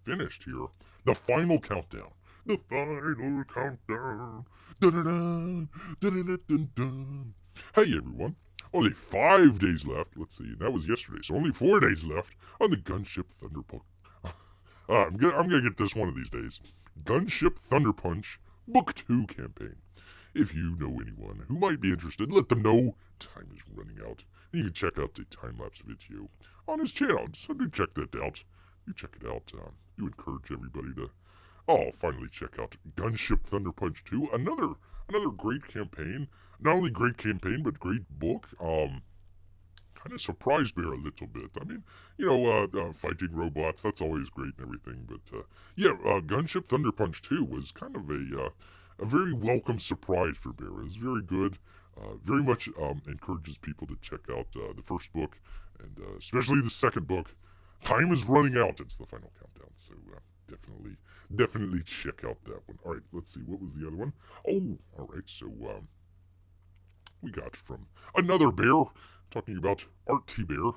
finished here. The final countdown. The final countdown. Dun-dun-dun, dun-dun-dun-dun-dun. Hey everyone, only 5 days left. Let's see, that was yesterday, so only 4 days left on the Gunship Thunderpunch. I'm gonna get this one of these days. Gunship Thunderpunch Book 2 campaign. If you know anyone who might be interested, let them know. Time is running out. And you can check out the time-lapse video on his channel. So do check that out. You check it out. You encourage everybody to finally check out Gunship Thunderpunch 2. another great campaign. Not only great campaign, but great book. Kind of surprised Bear a little bit. I mean, fighting robots, that's always great and everything. But Gunship Thunderpunch II was kind of a very welcome surprise for Bear. It was very good. Very much encourages people to check out the first book and especially the second book. Time is running out. It's the final countdown, so definitely check out that one. All right, let's see. What was the other one? Oh, all right. So we got from another bear talking about RT Bear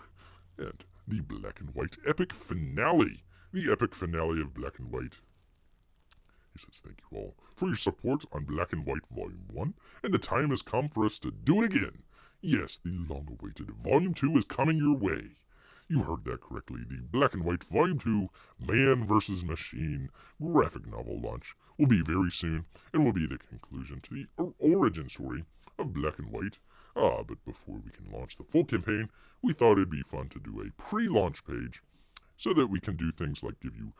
and the Black and White epic finale. The epic finale of Black and White. He says, thank you all for your support on Black and White Volume 1, and the time has come for us to do it again. Yes, the long-awaited Volume 2 is coming your way. You heard that correctly. The Black and White Volume 2 Man vs. Machine graphic novel launch will be very soon and will be the conclusion to the origin story of Black and White. But before we can launch the full campaign, we thought it'd be fun to do a pre-launch page so that we can do things like give you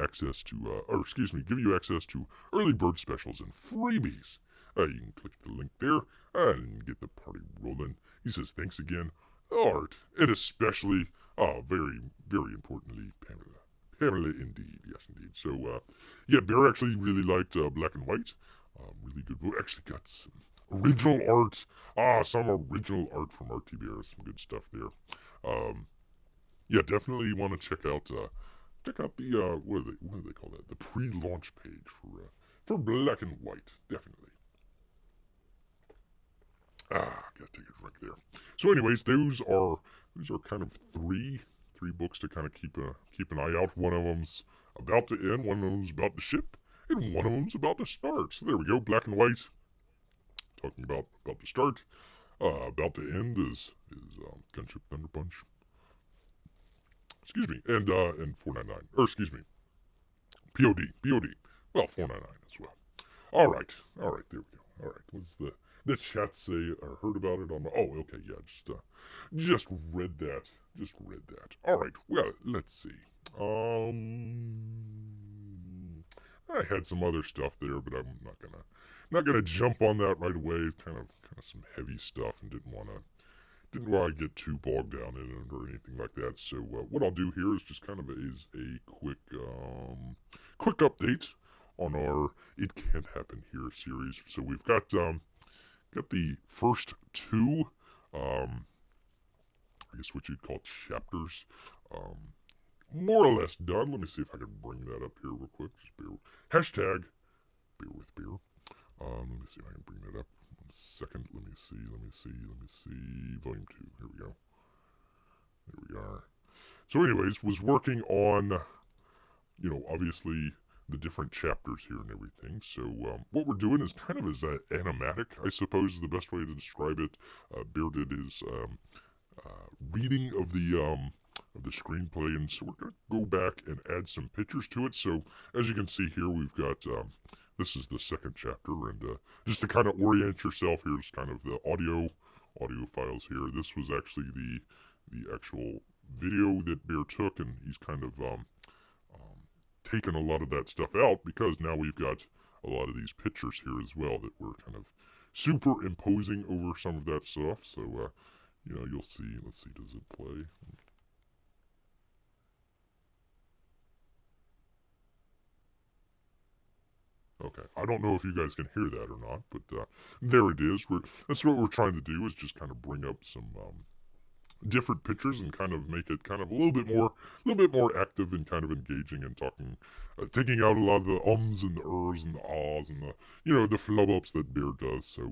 access to early bird specials and freebies. You can click the link there and get the party rolling. He says, thanks again, Art, and especially, very, very importantly, Pamela. Pamela, indeed, yes, indeed. So, Bear actually really liked Black and White. Really good book. Actually got some original art. Some original art from RT Bear. Some good stuff there. Definitely want to check out the what do they call that? The pre-launch page for Black and White. Definitely. Gotta take a drink there. So, anyways, those are kind of three books to kind of keep an eye out. One of them's about to end. One of them's about to ship, and one of them's about to start. So there we go. Black and White. Talking about to start. About to end is Gunship Thunderpunch. Excuse me, and 499, or excuse me, P.O.D. Well, 499 as well. All right, there we go. All right, what's the chat say? Or heard about it on my? Oh, okay, yeah, just read that. All right, well, let's see. I had some other stuff there, but I'm not gonna jump on that right away. Kind of some heavy stuff, and didn't want to get too bogged down in it or anything like that. So what I'll do here is just kind of a quick update on our It Can't Happen Here series. So we've got the first two, I guess what you'd call chapters, more or less done. Let me see if I can bring that up here real quick. Just hashtag bear with beer. Let me see if I can bring that up. 1 second. Let me see. Volume 2. Here we go. There we are. So, anyways, was working on, obviously the different chapters here and everything. So, what we're doing is kind of as animatic, I suppose, is the best way to describe it. Bear did his reading of the screenplay, and so we're going to go back and add some pictures to it. So, as you can see here, we've got this is the second chapter, and just to kind of orient yourself, here's kind of the audio files here. This was actually the actual video that Bear took, and he's kind of taken a lot of that stuff out because now we've got a lot of these pictures here as well that we're kind of superimposing over some of that stuff. So, you'll see. Let's see, does it play? Okay, I don't know if you guys can hear that or not, but there it is. That's what we're trying to do, is just kind of bring up some different pictures and kind of make it kind of a little bit more active and kind of engaging and talking, taking out a lot of the ums and the ers and the ahs and the flub ups that Bear does. So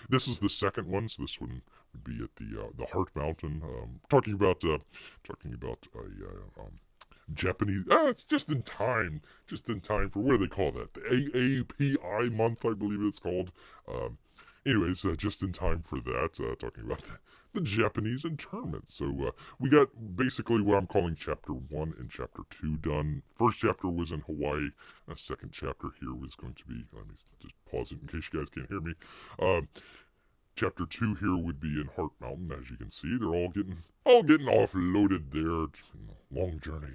this is the second one. So this one would be at the Heart Mountain, talking about a Japanese. It's just in time for, what do they call that? The AAPI month, I believe it's called. Anyways, just in time for that, talking about the Japanese internment. So we got basically what I'm calling Chapter 1 and Chapter 2 done. First chapter was in Hawaii. Second chapter here was going to be, let me just pause it in case you guys can't hear me. Chapter 2 here would be in Heart Mountain. As you can see, they're all getting offloaded there. It's been a long journey.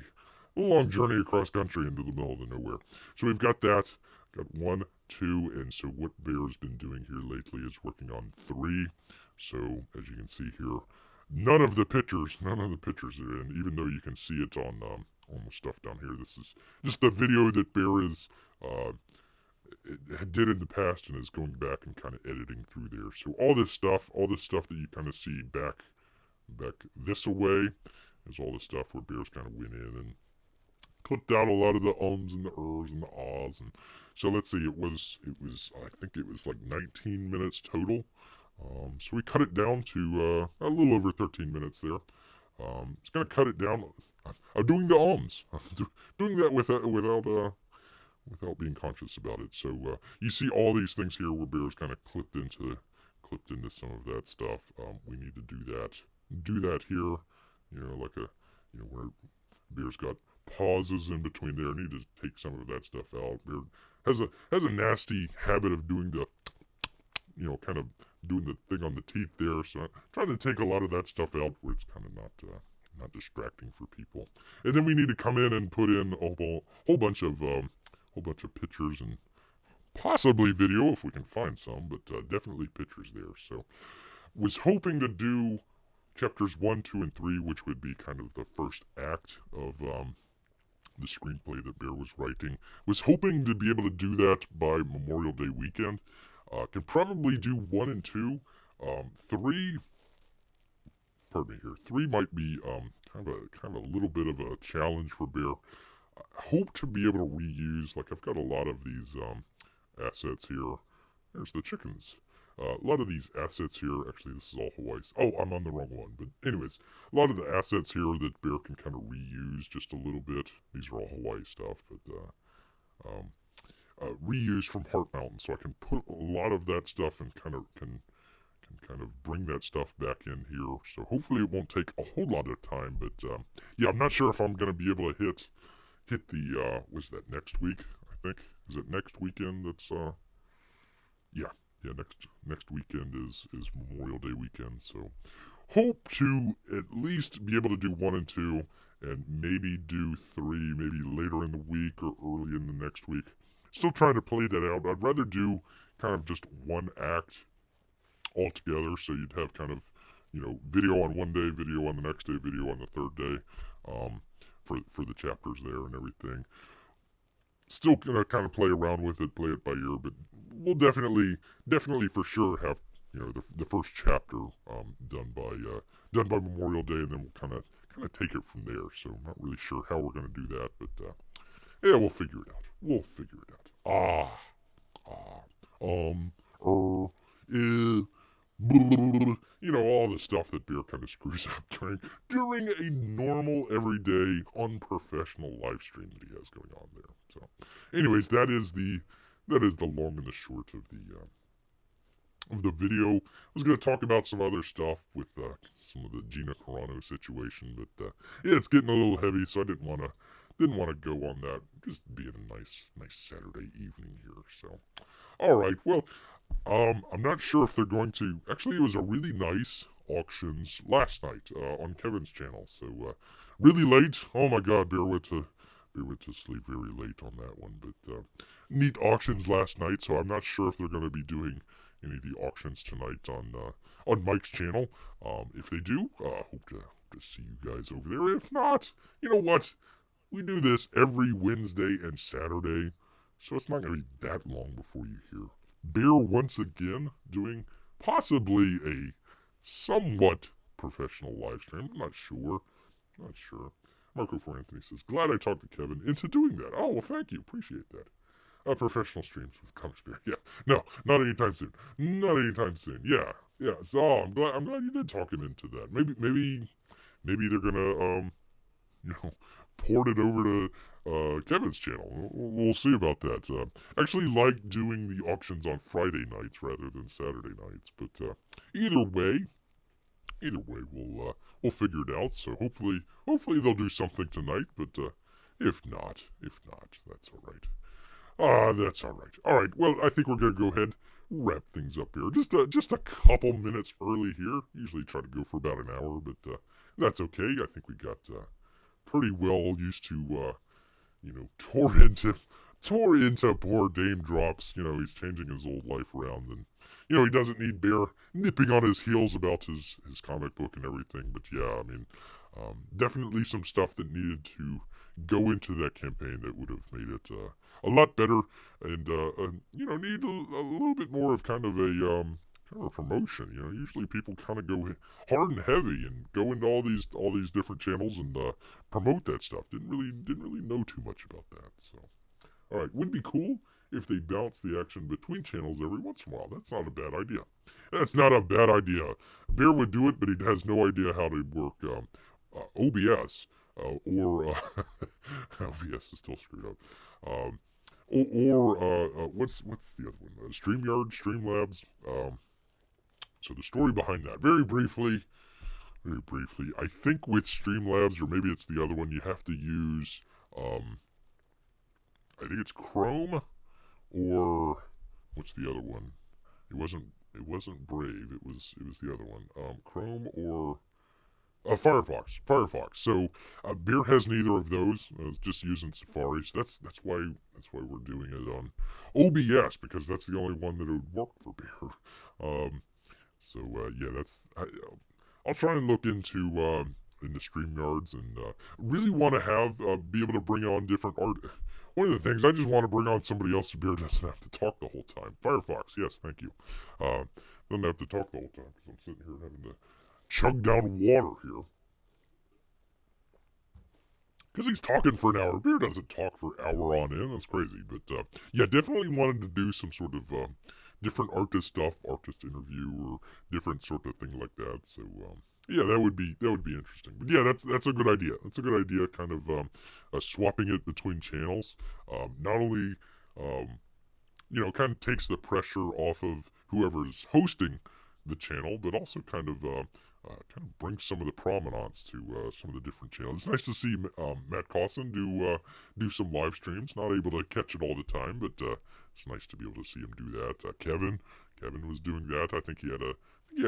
long journey across country into the middle of the nowhere. So we've got that. Got 1, 2, and so what Bear's been doing here lately is working on 3. So as you can see here, none of the pictures are in, even though you can see it on the stuff down here. This is just the video that Bear is did in the past and is going back and kind of editing through there. So all this stuff that you kind of see back this away is all the stuff where Bears kind of went in and clipped out a lot of the ums and the ers and the ahs. And so let's see, it was I think it was like 19 minutes total. So we cut it down to a little over 13 minutes there. It's gonna cut it down. I'm doing the ums, doing that without being conscious about it. So you see all these things here where Bear's kind of clipped into some of that stuff. We need to do that here. Like where Bear's got pauses in between there. I need to take some of that stuff out. Bear has a nasty habit of doing the kind of doing the thing on the teeth there. So I'm trying to take a lot of that stuff out where it's kind of not distracting for people. And then we need to come in and put in a whole bunch of pictures and possibly video if we can find some, but definitely pictures there. So was hoping to do chapters 1, 2, and 3, which would be kind of the first act of the screenplay that Bear was writing. Was hoping to be able to do that by Memorial Day weekend. Can probably do 1 and 2. 3, pardon me here. 3 might be kind of a little bit of a challenge for Bear. I hope to be able to reuse. Like I've got a lot of these assets here. There's the chickens. A lot of these assets here, actually this is all Hawaii. Oh, I'm on the wrong one. But anyways, a lot of the assets here that Bear can kind of reuse just a little bit. These are all Hawaii stuff, but reuse from Heart Mountain. So I can put a lot of that stuff and kind of bring that stuff back in here. So hopefully it won't take a whole lot of time. But yeah, I'm not sure if I'm going to be able to hit the was that next week? I think is it next weekend? That's yeah, next weekend is Memorial Day weekend, so hope to at least be able to do 1 and 2, and maybe do 3, maybe later in the week or early in the next week. Still trying to play that out. I'd rather do kind of just 1 act altogether, so you'd have kind of video on one day, video on the next day, video on the third day, for the chapters there and everything. Still gonna kind of play around with it, play it by ear, but we'll definitely for sure have the first chapter done by Memorial Day, and then we'll kind of take it from there. So I'm not really sure how we're gonna do that, but yeah, we'll figure it out. All the stuff that Bear kind of screws up during a normal, everyday, unprofessional live stream that he has going on there. So, anyways, that is the long and the short of the video. I was going to talk about some other stuff with some of the Gina Carano situation, but yeah, it's getting a little heavy, so I didn't want to go on that. Just being a nice Saturday evening here. So, all right, well. I'm not sure if they're going to. Actually, it was a really nice auctions last night on Kevin's channel. So really late. Oh my God, Bear went to sleep very late on that one. But neat auctions last night. So I'm not sure if they're going to be doing any of the auctions tonight on Mike's channel. If they do, hope to see you guys over there. If not, you know what? We do this every Wednesday and Saturday, so it's not going to be that long before you hear Bear once again doing possibly a somewhat professional live stream. I'm not sure. Marco for Anthony says, glad I talked to Kevin into doing that. Oh, well, thank you. Appreciate that. Professional streams with Comics Bear. Yeah. No, not anytime soon. Yeah. So I'm glad you did talk him into that. Maybe they're gonna port it over to Kevin's channel. We'll see about that. Actually like doing the auctions on Friday nights rather than Saturday nights. But either way, we'll figure it out. So hopefully they'll do something tonight. But if not, that's all right. That's all right. All right. Well, I think we're gonna go ahead wrap things up here. Just a couple minutes early here. Usually try to go for about an hour, but that's okay. I think we got pretty well used to, tore into poor Daym Drops. He's changing his old life around, and he doesn't need Bear nipping on his heels about his comic book and everything. But yeah, I mean, definitely some stuff that needed to go into that campaign that would have made it a lot better, and need a little bit more of kind of a promotion. Usually people kind of go hard and heavy and go into all these different channels and promote that stuff. Didn't really know too much about that. So, all right, would be cool if they bounce the action between channels every once in a while. That's not a bad idea. That's not a bad idea. Bear would do it, but he has no idea how to work OBS or OBS is still screwed up. What's the other one? StreamYard, Streamlabs. So the story behind that, very briefly, I think with Streamlabs, or maybe it's the other one, you have to use, I think it's Chrome, or what's the other one? It wasn't Brave. It was the other one. Chrome or Firefox. Firefox. So Beer has neither of those. Just using Safari. So that's why we're doing it on OBS, because that's the only one that would work for Beer. Yeah, I'll try and look into StreamYards, and really want to be able to bring on different art. One of the things, I just want to bring on somebody else so Beer doesn't have to talk the whole time. Firefox, yes, thank you. Doesn't have to talk the whole time because I'm sitting here having to chug down water here. Because he's talking for an hour. Beer doesn't talk for an hour on end. That's crazy. But yeah, definitely wanted to do some sort of different artist stuff, artist interview, or different sort of thing like that. So yeah, that would be interesting. But yeah, that's a good idea. That's a good idea. Kind of swapping it between channels. Not only kind of takes the pressure off of whoever's hosting the channel, but also kind of brings some of the prominence to some of the different channels. It's nice to see Matt Cawson do some live streams. Not able to catch it all the time, but it's nice to be able to see him do that. Kevin was doing that. I think he had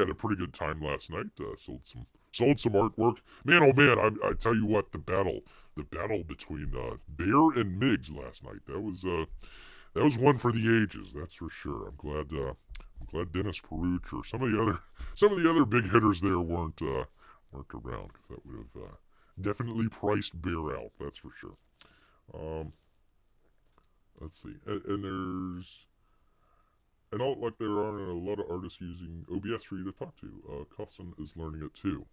a pretty good time last night. Sold some artwork. Man, oh man, I tell you what, the battle between Bear and Miggs last night. That was one for the ages. That's for sure. I'm glad Dennis Peruch or some of the other big hitters there weren't around, because that would have definitely priced Bear out. That's for sure. Let's see, there are a lot of artists using OBS for you to talk to. Custom is learning it too.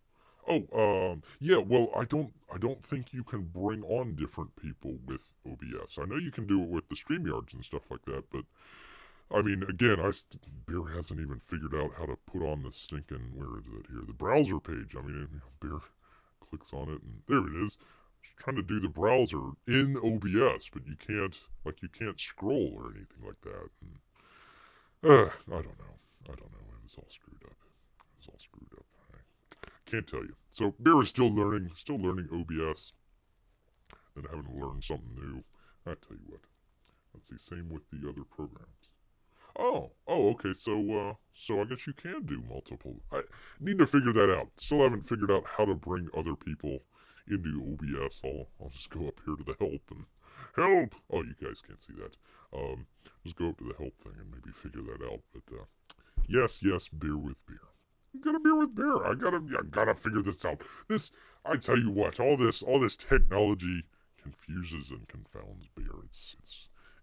Oh, yeah. Well, I don't think you can bring on different people with OBS. I know you can do it with the StreamYards and stuff like that, but I mean, again, Bear hasn't even figured out how to put on the stinking, where is it here? The browser page. I mean, Bear clicks on it, and there it is. Just trying to do the browser in OBS, but you can't scroll or anything like that. And, I don't know. It was all screwed up. I can't tell you. So Bear is still learning OBS, and having to learn something new. I tell you what. Let's see. Same with the other programs. Oh, okay. So I guess you can do multiple. I need to figure that out. Still haven't figured out how to bring other people into OBS. I'll just go up here to the help and help. Oh, you guys can't see that. Just go up to the help thing and maybe figure that out. But yes, beer with beer. You gotta beer with beer. I gotta figure this out. I tell you what, all this technology confuses and confounds beer.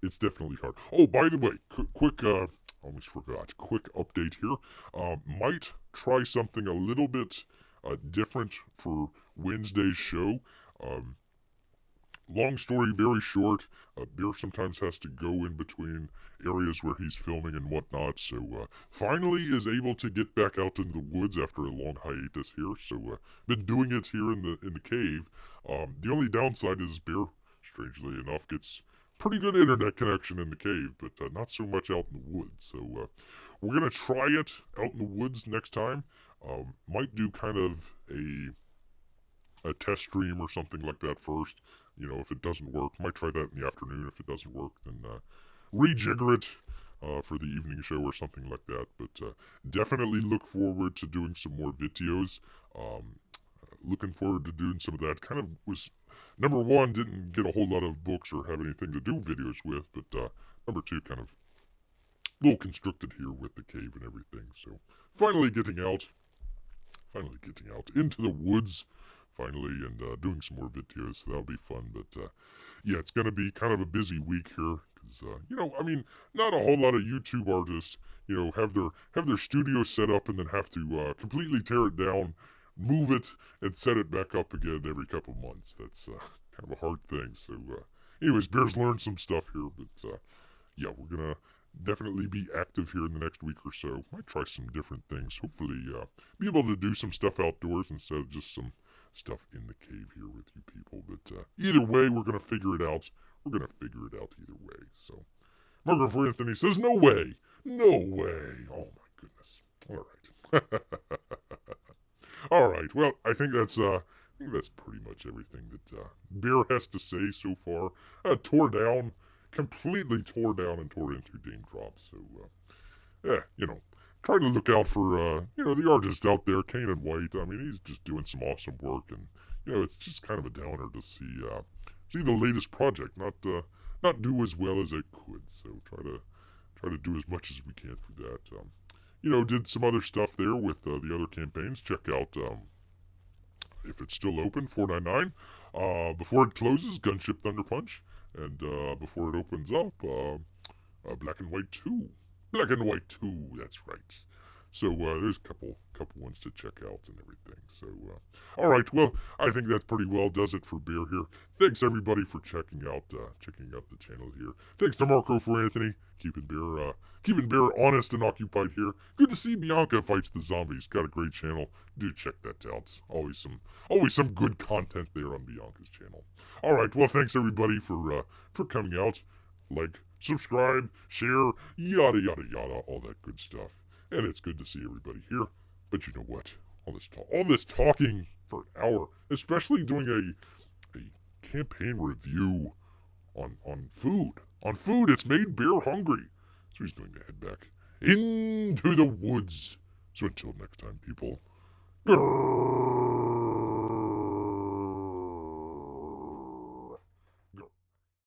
It's definitely hard. Oh, by the way, quick, almost forgot. Quick update here. Might try something a little bit different for Wednesday's show. Long story very short. Beer sometimes has to go in between areas where he's filming and whatnot. So finally is able to get back out into the woods after a long hiatus here. So been doing it here in the cave. The only downside is Beer, strangely enough, gets pretty good internet connection in the cave, but not so much out in the woods. So we're gonna try it out in the woods next time. Might do kind of a test stream or something like that first. If it doesn't work, might try that in the afternoon. If it doesn't work, then rejigger it for the evening show or something like that. But definitely look forward to doing some more videos. Looking forward to doing some of that. Kind of was number one, didn't get a whole lot of books or have anything to do videos with, but number two, kind of a little constricted here with the cave and everything. So finally getting out into the woods, finally, and doing some more videos. So that'll be fun. But yeah, it's gonna be kind of a busy week here because I mean, not a whole lot of YouTube artists, have their studio set up and then have to completely tear it down, move it, and set it back up again every couple months. That's kind of a hard thing. So, anyways, Bear's learned some stuff here, but yeah, we're gonna definitely be active here in the next week or so. Might try some different things. Hopefully, be able to do some stuff outdoors instead of just some stuff in the cave here with you people. But either way, we're gonna figure it out. We're gonna figure it out either way. So, Margaret for Anthony says, "No way, no way." Oh my goodness. All right. All right. Well, I think that's pretty much everything that Bear has to say so far. Completely tore down and tore into Daym Drops. So, yeah, try to look out for, the artist out there, Kane and White. I mean, he's just doing some awesome work, and it's just kind of a downer to see the latest project not do as well as it could. So try to do as much as we can for that. Did some other stuff there with the other campaigns. Check out if it's still open, 499. Before it closes, Gunship Thunderpunch. And before it opens up, Black and White 2. Black and White 2, that's right. So there's a couple ones to check out and everything. So, all right, well, I think that pretty well does it for Bear here. Thanks everybody for checking out the channel here. Thanks to Marco for Anthony, keeping Bear honest and occupied here. Good to see Bianca fights the zombies. Got a great channel. Do check that out. Always some good content there on Bianca's channel. All right, well, thanks everybody for coming out. Like, subscribe, share, yada yada yada, all that good stuff. And it's good to see everybody here. But you know what? All this talking for an hour, especially doing a campaign review on food. On food, it's made Bear hungry. So he's going to head back into the woods. So until next time, people. Grrrrr.